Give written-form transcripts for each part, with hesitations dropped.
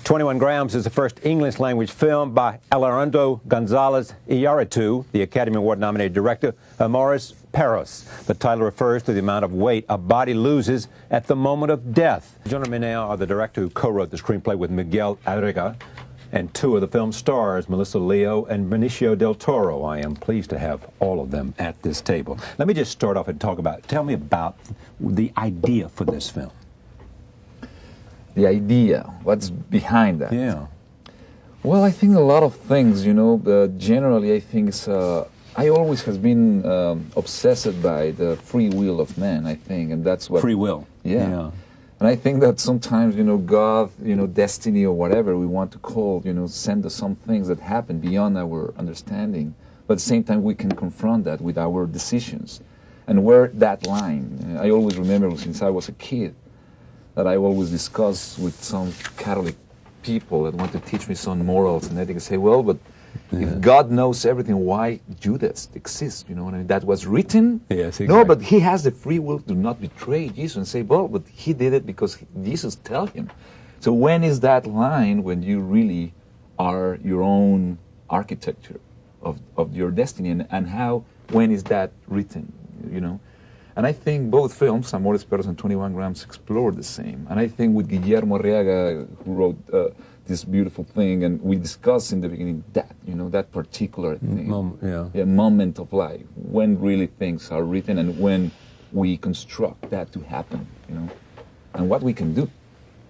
21 Grams is the first English-language film by Alejandro González Iñárritu, the Academy Award-nominated director, Amores Perros. The title refers to the amount of weight a body loses at the moment of death. Joining me now are the director who co-wrote the screenplay with Miguel Arriaga and two of the film's stars, Melissa Leo and Benicio Del Toro. I am pleased to have all of them at this table. Let me just start off and tell me about the idea for this film. The idea, what's behind that? Yeah. Well, I think a lot of things, you know, generally I think it's, I always has been obsessed by the free will of man, I think, and that's what... Free will. Yeah. And I think that sometimes, you know, God, you know, destiny or whatever we want to call, you know, send us some things that happen beyond our understanding, but at the same time we can confront that with our decisions. And where that line, I always remember since I was a kid, that I always discuss with some Catholic people that want to teach me some morals and ethics. Say, well, but if God knows everything, why Judas exists? You know what I mean? That was written. Yes, exactly. No, but he has the free will to not betray Jesus and say, well, but he did it because Jesus tell him. So when is that line when you really are your own architecture of your destiny, and how, when is that written, you know? And I think both films, Amores Perros and 21 Grams, explore the same. And I think with Guillermo Arriaga, who wrote this beautiful thing, and we discussed in the beginning that, you know, that particular thing, moment of life, when really things are written and when we construct that to happen, you know, and what we can do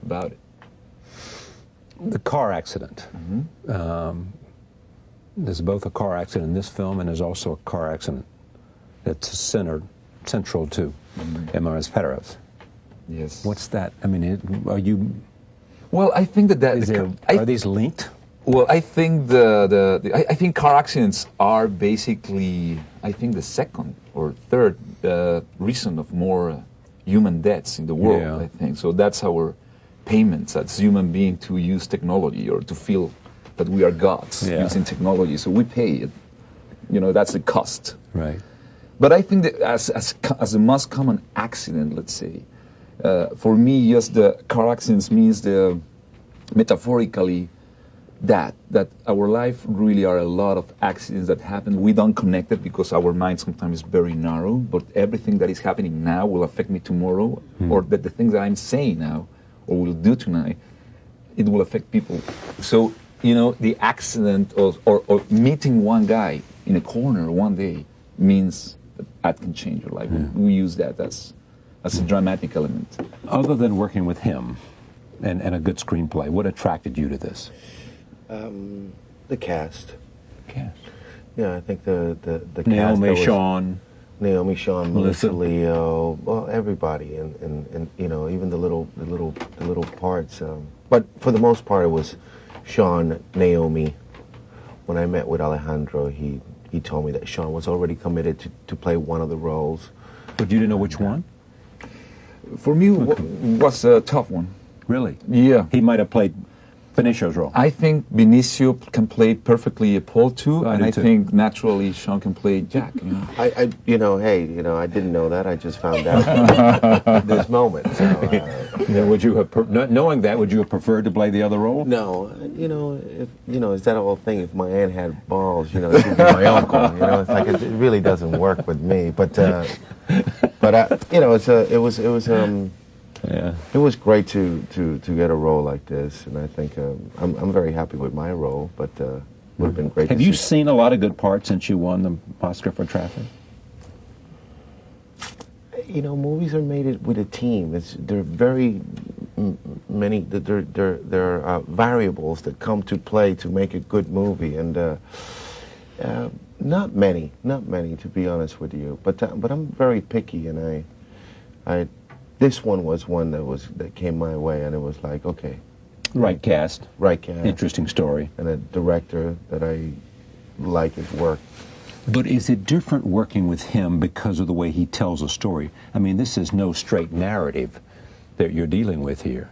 about it. The car accident. There's both a car accident in this film, and there's also a car accident that's central to Amores Perros. Yes. What's that? I mean, are you... Well, I think are these linked? Well, I think I think car accidents are basically, I think, the second or third reason of more human deaths in the world. Yeah. I think so. That's our payments as human beings to use technology or to feel that we are gods using technology. So we pay it. You know, that's the cost. Right. But I think that as the most common accident, let's say, for me, just the car accidents means metaphorically that our life really are a lot of accidents that happen. We don't connect it because our mind sometimes is very narrow, but everything that is happening now will affect me tomorrow, or that the things that I'm saying now or will do tonight, it will affect people. So, you know, the accident or meeting one guy in a corner one day means that can change your life. We use that as a dramatic element. Other than working with him and a good screenplay, what attracted you to this? The cast. Cast. Yeah, I think the Naomi, cast. Naomi, Sean, Melissa Leo, well, everybody, and you know, even the little parts. But for the most part, it was Sean, Naomi. When I met with Alejandro, he told me that Sean was already committed to play one of the roles. But you didn't know which one? For me, was a tough one. Really? Yeah. He might have played Benicio's role. I think Benicio can play perfectly Paul too, and I think naturally Sean can play Jack. You know? I didn't know that. I just found out at this moment. So, would you have, knowing that, would you have preferred to play the other role? No, it's that whole thing. If my aunt had balls, it would be my uncle. It's like it really doesn't work with me. But it was great to get a role like this, and I think I'm very happy with my role. But it would have been great. Have you seen a lot of good parts since you won the Oscar for Traffic? Movies are made with a team. There are very many. There are variables that come to play to make a good movie, and not many, to be honest with you. But I'm very picky, and this one was one that came my way, and it was like, okay, right cast, interesting story, and a director that I like his work. But is it different working with him because of the way he tells a story? I mean, this is no straight narrative that you're dealing with here.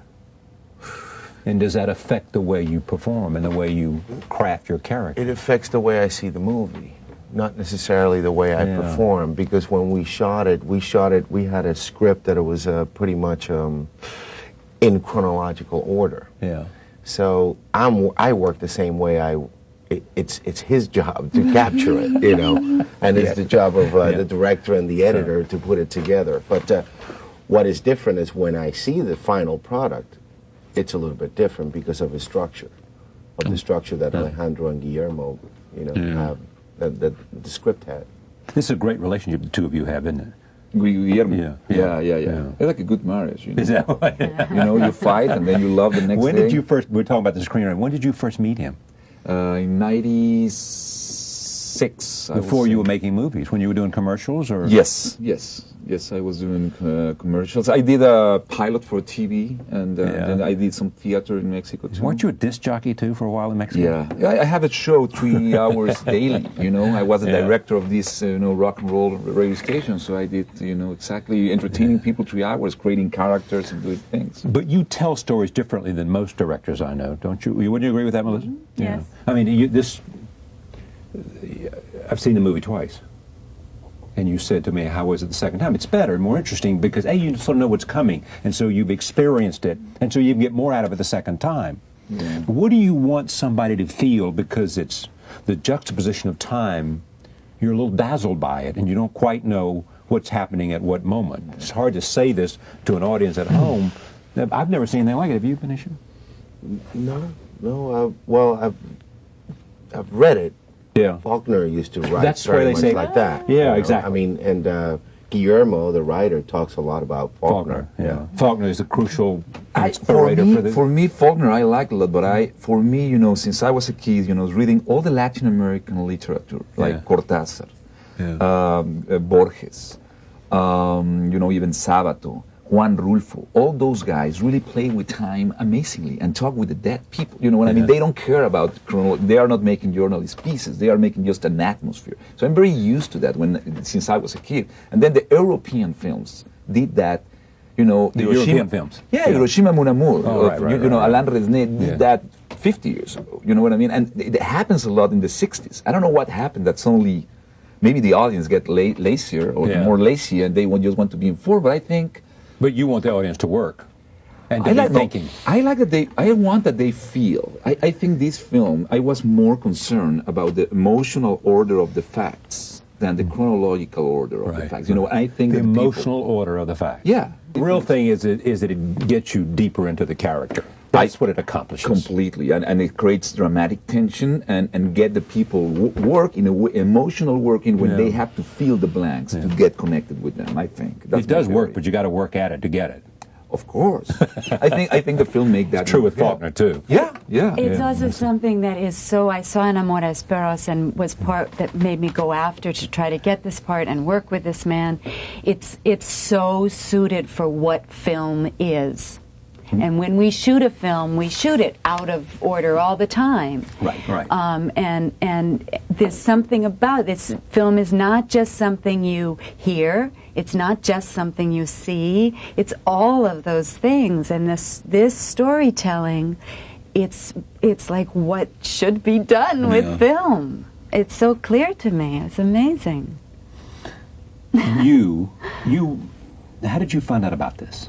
And does that affect the way you perform and the way you craft your character? It affects the way I see the movie, not necessarily the way I perform. Because when we shot it, we had a script that it was pretty much in chronological order. Yeah. So I work the same way. It's his job to capture it, you know, and it's the job of the director and the editor to put it together. But what is different is when I see the final product, it's a little bit different because of the structure, that Alejandro and Guillermo, you know, have, that the script had. This is a great relationship the two of you have, isn't it? Guillermo. Yeah. It's like a good marriage. You know? Is that right? You know, you fight and then you love the next day. When did you first, we're talking about the screenwriting, when did you first meet him? In 96. Before you were making movies, when you were doing commercials? Or? Yes, I was doing commercials. I did a pilot for TV, and then I did some theater in Mexico too. Weren't you a disc jockey too for a while in Mexico? Yeah, I have a show 3 hours daily. You know, I was the director of this rock and roll radio station, so I did exactly entertaining people 3 hours, creating characters and doing things. But you tell stories differently than most directors I know, don't you? Wouldn't you agree with that, Melissa? Mm-hmm. Yes. I mean, I've seen the movie twice. And you said to me, how was it the second time? It's better, more interesting, because A, you sort of know what's coming, and so you've experienced it, and so you can get more out of it the second time. Yeah. What do you want somebody to feel, because it's the juxtaposition of time, you're a little dazzled by it, and you don't quite know what's happening at what moment. It's hard to say this to an audience at home. I've never seen anything like it. Have you, Benicio? No. Well, I've read it. Yeah. Faulkner used to write That's where they say like that. Yeah, you know? exactly. I mean, and Guillermo, the writer, talks a lot about Faulkner. Yeah. Faulkner is a crucial inspirator for me, Faulkner I like a lot, but for me, since I was a kid, reading all the Latin American literature, like Cortázar, Borges, even Sabato, Juan Rulfo, all those guys really play with time amazingly and talk with the dead people. You know what I mean? They don't care about chronology. They are not making journalist pieces. They are making just an atmosphere. So I'm very used to that since I was a kid. And then the European films did that. The European films. Yeah, Hiroshima Mon Amour. Right. Alain Resnais did that 50 years ago. You know what I mean? And it happens a lot in the 60s. I don't know what happened that suddenly maybe the audience get lazier or more lazy and they just want to be informed. But I think... But you want the audience to work and to be thinking. I want that they feel. I think this film, I was more concerned about the emotional order of the facts than the chronological order of the facts. I think the emotional order of the facts. Yeah. The real thing is that it gets you deeper into the character. That's what it accomplishes. Completely. And it creates dramatic tension and get the people work in emotional working when they have to fill the blanks to get connected with them, I think. It does work, but you got to work at it to get it. Of course. I think the film make that. It's true with Faulkner, too. Yeah. It's also something that is I saw in Amores Perros and was part that made me go after to try to get this part and work with this man. It's so suited for what film is. And when we shoot a film, we shoot it out of order all the time. Right. And there's something about this film is not just something you hear. It's not just something you see. It's all of those things. And this storytelling, it's like what should be done with film. It's so clear to me. It's amazing. How did you find out about this?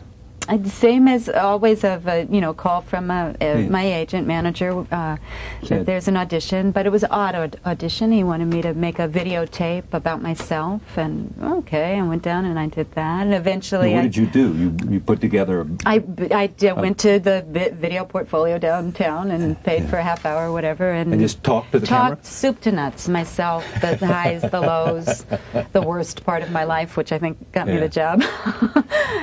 Same as always of a call from my agent manager that there's an audition, but it was an odd audition. He wanted me to make a videotape about myself, and I went down and I did that, and eventually. What did you do? You put together. I went to the video portfolio downtown and paid for a half hour or whatever, and just talked to the camera. Talked soup to nuts myself, the highs, the lows, the worst part of my life, which I think got me the job,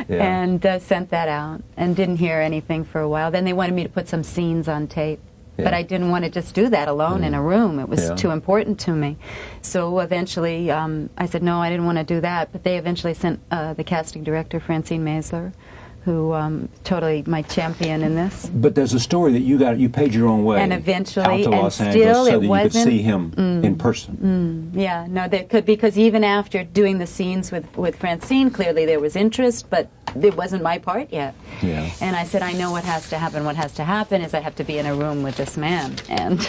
and sent that out and didn't hear anything for a while. Then they wanted me to put some scenes on tape, but I didn't want to just do that alone in a room. It was too important to me. So eventually I said no, I didn't want to do that, but they eventually sent the casting director, Francine Maisler, who totally my champion in this. But there's a story that you paid your own way, and eventually, out to Los Angeles so that you could see him in person. Because even after doing the scenes with Francine, clearly there was interest, but it wasn't my part yet. Yeah. And I said, I know what has to happen. What has to happen is I have to be in a room with this man, and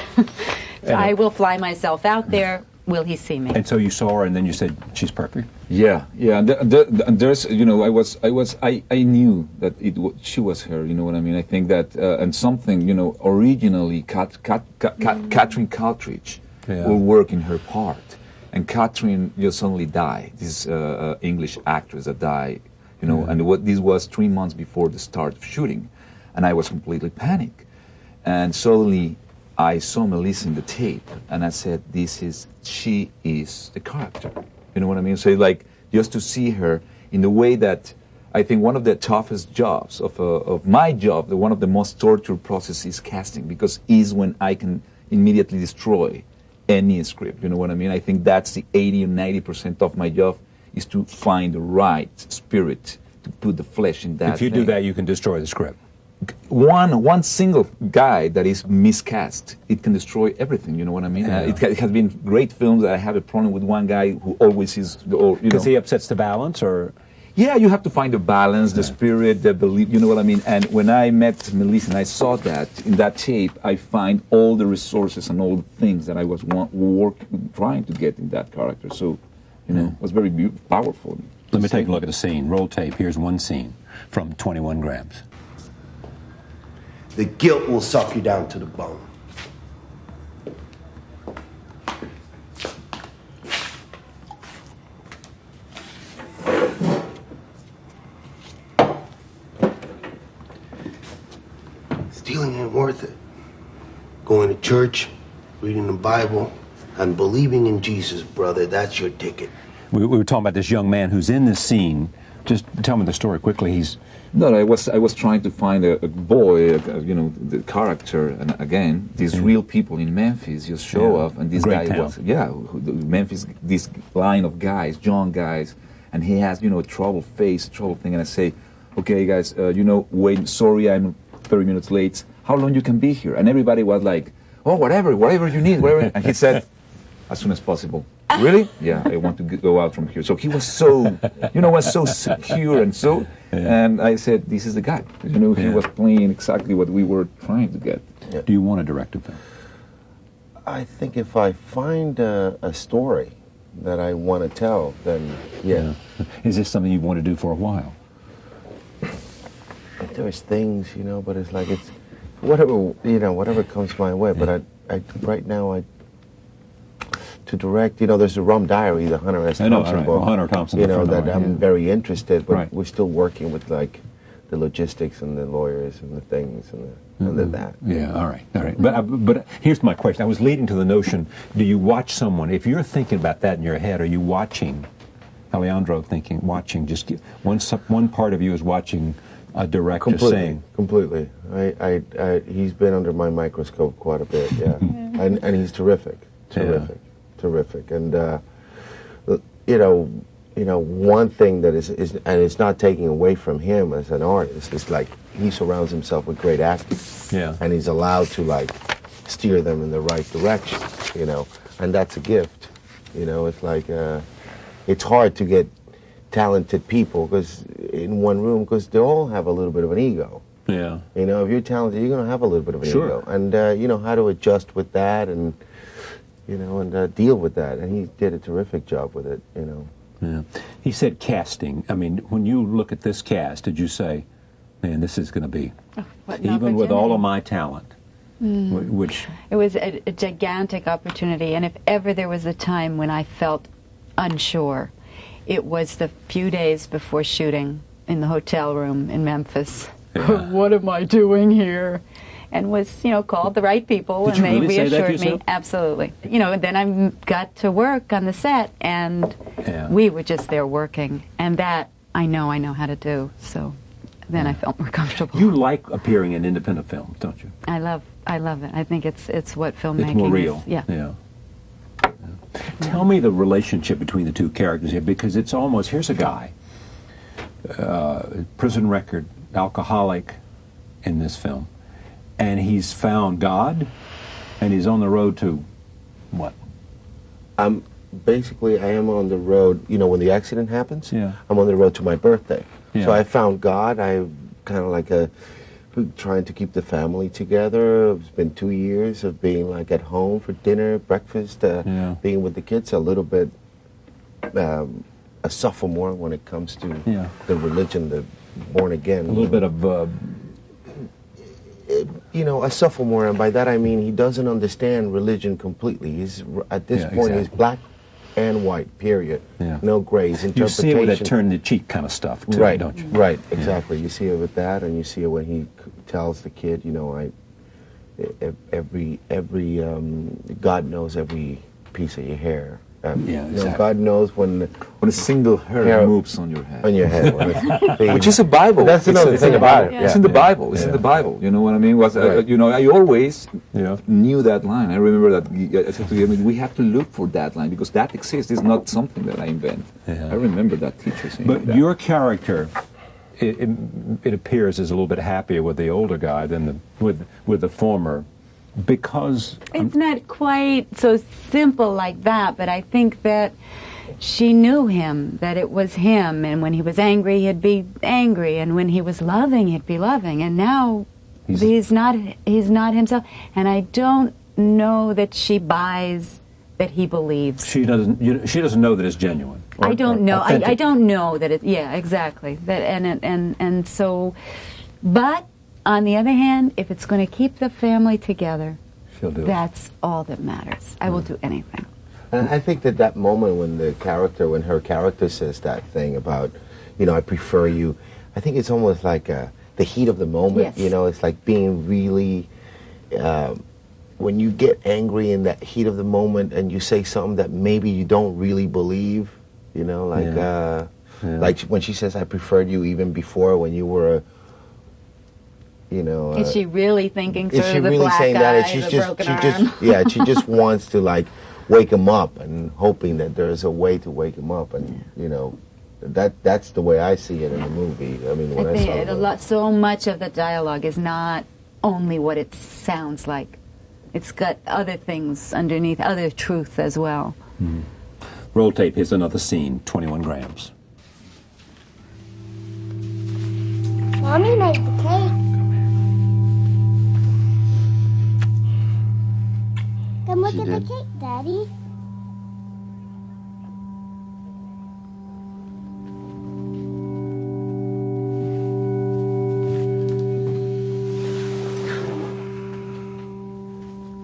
I will fly myself out there will he see me? And so you saw her, and then you said, she's perfect? Yeah, yeah. And there's, you know, I knew that she was her. You know what I mean? I think that, and something, you know, originally, Catherine Caltridge will work in her part, and Catherine just suddenly died. This English actress that died, you know, and this was 3 months before the start of shooting, and I was completely panicked, and suddenly I saw Melissa in the tape, and I said, she is the character. You know what I mean? So like, just to see her in the way that, I think one of the toughest jobs of my job, one of the most torture processes is casting, because is when I can immediately destroy any script. You know what I mean? I think that's the 80 or 90% of my job, is to find the right spirit to put the flesh in that. If you do that, you can destroy the script. One single guy that is miscast, it can destroy everything. You know what I mean? Yeah. It has been great films that I have a problem with one guy who always is, Because he upsets the balance, or? Yeah, you have to find the balance, the spirit, the belief. You know what I mean? And when I met Melissa and I saw that in that tape, I find all the resources and all the things that I was trying to get in that character. So, you know, it was very powerful. Let me take a look at the scene. Roll tape. Here's one scene from 21 Grams. The guilt will suck you down to the bone. Stealing ain't worth it. Going to church, reading the Bible, and believing in Jesus, brother, that's your ticket. We were talking about this young man who's in this scene. Just tell me the story quickly. No, I was trying to find a boy, you know, the character, and again, these real people in Memphis just show up, and this guy was, Memphis, this line of guys, young guys, and he has, you know, a trouble thing, and I say, okay, guys, you know, wait, sorry, I'm 30 minutes late. How long you can be here? And everybody was like, oh, whatever you need, whatever. And he said, as soon as possible. Really? Yeah, I want to go out from here. So he was so, you know, was so secure and so, and I said, this is the guy. You know, he was playing exactly what we were trying to get. Yeah. Do you want to direct a film? I think if I find a story that I want to tell, then yeah. Is this something you want to do for a while? There's things, you know, but it's like, it's whatever, you know, whatever comes my way. But I right now, to direct, you know, there's the Rum Diary, the Hunter S. Thompson book. Hunter Thompson, you know, that I'm very interested, but Right. we're still working with like the logistics and the lawyers and the things and that. Yeah, all right. But here's my question. I was leading to the notion: do you watch someone? If you're thinking about that in your head, are you watching Alejandro? Watching? Just one part of you is watching a director saying. Completely. He's been under my microscope quite a bit. Yeah, and he's terrific. Terrific, and you know, one thing that is, and it's not taking away from him as an artist. It's like he surrounds himself with great actors, and he's allowed to like steer them in the right direction, you know, and that's a gift. You know, it's like it's hard to get talented people because in one room because they all have a little bit of an ego. Yeah. You know, if you're talented, you're going to have a little bit of an ego, and you know how to adjust with that and. You know, and deal with that. And he did a terrific job with it, you know. Yeah. He said casting. I mean, when you look at this cast, did you say, man, this is going to be, even with all of my talent, which... It was a gigantic opportunity, and if ever there was a time when I felt unsure, it was the few days before shooting in the hotel room in Memphis. Yeah. What am I doing here? And was, you know, called the right people, and they reassured me. Absolutely. You know, then I got to work on the set, and we were just there working, and that I know how to do. So then I felt more comfortable. You like appearing in independent films, don't you? I love it. I think it's what filmmaking is. It's more real. Yeah. Tell me the relationship between the two characters here, because it's almost, here's a guy, prison record, alcoholic in this film. And he's found God, and he's on the road to what? Basically, I am on the road, you know, when the accident happens, I'm on the road to my birthday. Yeah. So I found God. I kind of like trying to keep the family together. It's been 2 years of being like at home for dinner, breakfast, being with the kids. A little bit a sophomore when it comes to the religion, the born again. A little bit of... you know, a sophomore, and by that I mean he doesn't understand religion completely. He's at this point he's black and white, period. No grays. You see it with that turn the cheek kind of stuff, too, right, don't you? Right, exactly. You see it with that, and you see it when he tells the kid, you know, God knows every piece of your hair. Exactly. You know, God knows when a single hair moves on your head. On your head. Which is a Bible. That's another thing about it. It's in the Bible. It's in the Bible. You know what I mean? You know, I always knew that line. I remember that I said to him, we have to look for that line because that exists. It's not something that I invent. I remember that teacher saying that. But your character, it appears, is a little bit happier with the older guy than with the former. Because it's not quite so simple like that, but I think that she knew him, that it was him, and when he was angry, he'd be angry, and when he was loving, he'd be loving, and now he's not himself, and I don't know that she buys that he believes. She doesn't know that it's genuine. I don't know. I don't know that it. Yeah, exactly. That and so, but. On the other hand, if it's going to keep the family together, that's all that matters. I will do anything. And I think that moment when her character says that thing about, you know, I prefer you, I think it's almost like the heat of the moment. Yes. You know, it's like being really, when you get angry in that heat of the moment and you say something that maybe you don't really believe, you know, like when she says, I preferred you even before when you were a, you know, is she really thinking through is she the really black saying eye, that? She's she just wants to like wake him up and hoping that there's a way to wake him up, and you know, that's the way I see it in the movie. I mean, when I saw it, so much of the dialogue is not only what it sounds like; it's got other things underneath, other truth as well. Mm-hmm. Roll tape. Here's another scene. 21 grams. Mommy made the cake. Come look at the cake, Daddy.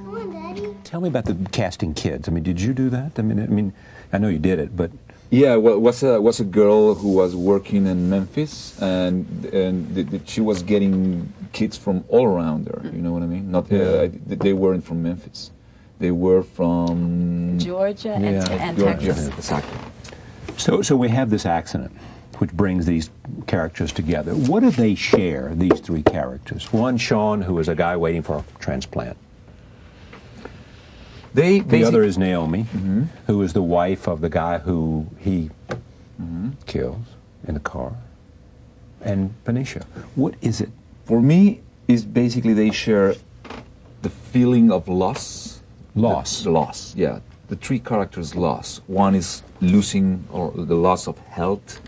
Come on, Daddy. Tell me about the casting kids. I mean, did you do that? I mean, I know you did it, but yeah, well, was a girl who was working in Memphis, and she was getting kids from all around there. You know what I mean? Not they weren't from Memphis. They were from Georgia and Georgia. Texas. Exactly. So we have this accident, which brings these characters together. What do they share, these three characters? One, Sean, who is a guy waiting for a transplant. The other is Naomi, who is the wife of the guy who he kills in the car. And Benicio. What is it? For me, is basically they share the feeling of loss. The loss, yeah. The three characters' loss. One is losing or the loss of health.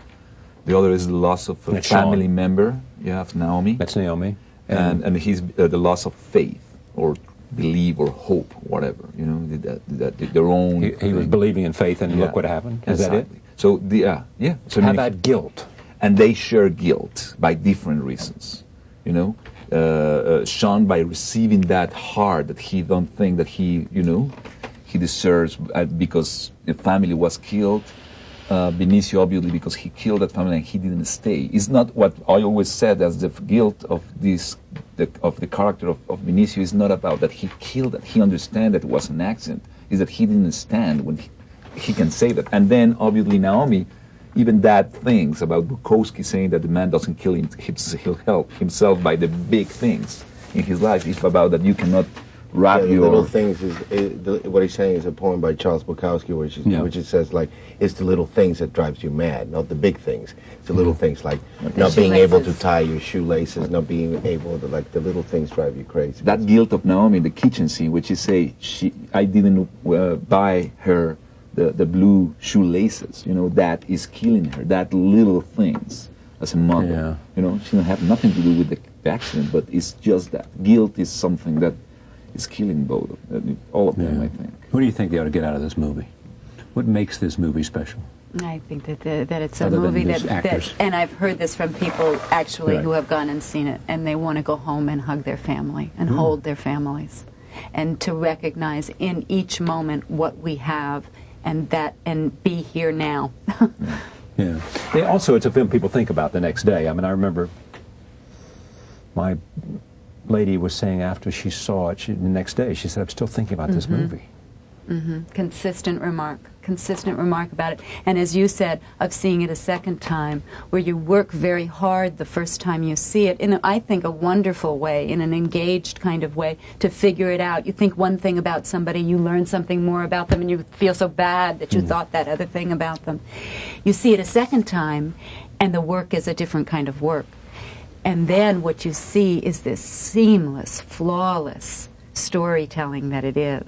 The other is the loss of a family member. You have Naomi. That's Naomi. And he's the loss of faith or believe or hope, whatever. You know, their own. He was believing in faith, and look what happened. Is that it? So So how about guilt? And they share guilt by different reasons. You know. Sean, by receiving that heart that he don't think that he deserves because the family was killed. Benicio, obviously, because he killed that family and he didn't stay. It's not what I always said as the guilt of the character of Benicio is not about that he killed, that he understands that it was an accident. Is that he didn't stand when he can say that. And then, obviously, Naomi, even that things about Bukowski saying that the man doesn't kill him, he'll help himself by the big things in his life. It's about that you cannot wrap the your little things. What he's saying is a poem by Charles Bukowski, which it says like it's the little things that drives you mad, not the big things. It's the little things like not being able to tie your shoelaces, not being able to the little things drive you crazy. That guilt of Naomi in the kitchen scene, which is I didn't buy her the blue shoelaces, that is killing her. That little things as a mother. Yeah. You know, she don't have nothing to do with the accident, but it's just that guilt is something that is killing both of them, all of them, I think. What do you think they ought to get out of this movie? What makes this movie special? I think that it's a Other than movie just that, actors. and I've heard this from people actually Right. who have gone and seen it, and they want to go home and hug their family and hold their families, and to recognize in each moment what we have, and be here now. Yeah. Also, it's a film people think about the next day. I mean, I remember my lady was saying after she saw it, the next day, she said, I'm still thinking about this movie. Consistent remark about it. And as you said, of seeing it a second time, where you work very hard the first time you see it, in, I think, a wonderful way, in an engaged kind of way, to figure it out. You think one thing about somebody, you learn something more about them, and you feel so bad that you thought that other thing about them. You see it a second time, and the work is a different kind of work. And then what you see is this seamless, flawless storytelling that it is.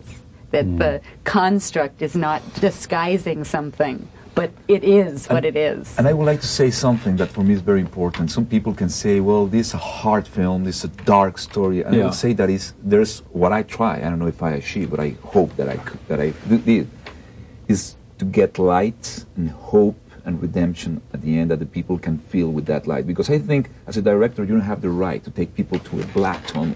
That the construct is not disguising something, but it is what it is. And I would like to say something that for me is very important. Some people can say, well, this is a hard film, this is a dark story. And I would say that there's what I try, I don't know if I achieve, but I hope that I did, is to get light and hope and redemption at the end that the people can feel with that light. Because I think, as a director, you don't have the right to take people to a black tunnel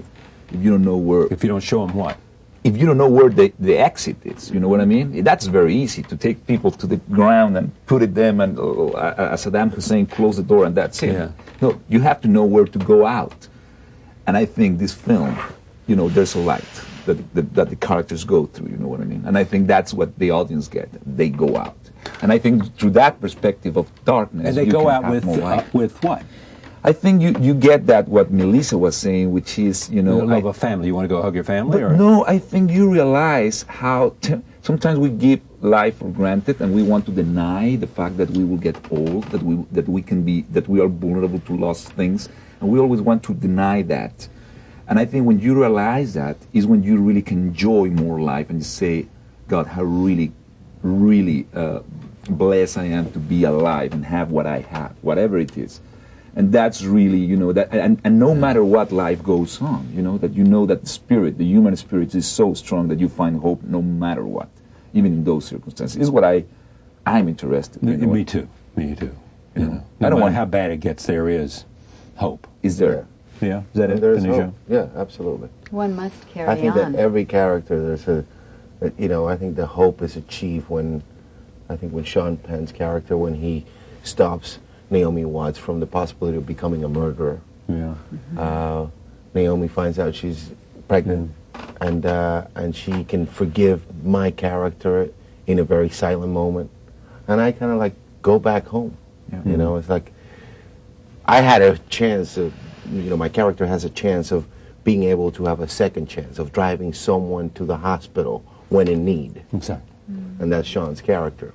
if you don't know where... If you don't show them what? If you don't know where the exit is, you know what I mean? That's very easy, to take people to the ground and put it them and, as Saddam Hussein, close the door and that's it. Yeah. No, you have to know where to go out. And I think this film, you know, there's a light that the characters go through, you know what I mean? And I think that's what the audience get. They go out. And I think through that perspective of darkness, And they you go can out have more light. with what? I think you get that what Melissa was saying, which is, you know... The love of family. You want to go hug your family? But Or? no, I think you realize how sometimes we give life for granted, and we want to deny the fact that we will get old, that we are vulnerable to lost things, and we always want to deny that. And I think when you realize that is when you really can enjoy more life and just say, God, how really, really blessed I am to be alive and have what I have, whatever it is. And that's really, you know, that, and no matter what life goes on, you know that the spirit, the human spirit, is so strong that you find hope no matter what, even in those circumstances. Is what I'm interested in. You know? Me too. Me too. You know, No I don't matter want how bad it gets, there is hope. Is there? Yeah. Is that it, There's Benicio? hope. Yeah, absolutely. One must carry I think on. that every character, I think the hope is achieved when Sean Penn's character, when he stops Naomi Watts from the possibility of becoming a murderer. Yeah. Naomi finds out she's pregnant, and she can forgive my character in a very silent moment, and I kind of like go back home. Yeah. You know, it's like I had a chance of, my character has a chance of being able to have a second chance of driving someone to the hospital when in need, Exactly. and that's Sean's character.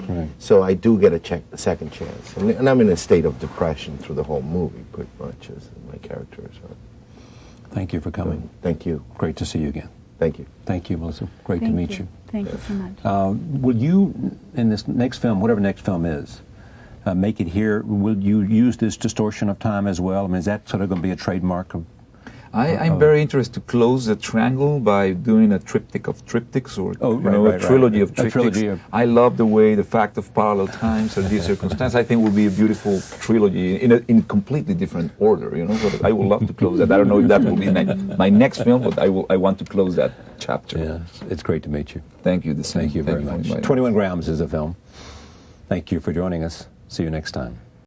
Right. So I do get a second chance. And I'm in a state of depression through the whole movie, pretty much, as my character is. Thank you for coming. Thank you. Great to see you again. Thank you. Thank you, Melissa. Great to Thank meet you. Thank you so much. Will you, in this next film, whatever next film is, make it here, will you use this distortion of time as well? I mean, is that sort of going to be a trademark of... I'm very interested to close the triangle by doing a triptych of triptychs, or right, a trilogy right. of triptychs. A trilogy of... I love the way the fact of parallel times or these circumstances. I think will be a beautiful trilogy in completely different order. You know, but I would love to close that. I don't know if that will be my next film, but I want to close that chapter. Yeah, it's great to meet you. Thank you. The same. Thank you very for much. inviting me. 21 Grams is a film. Thank you for joining us. See you next time.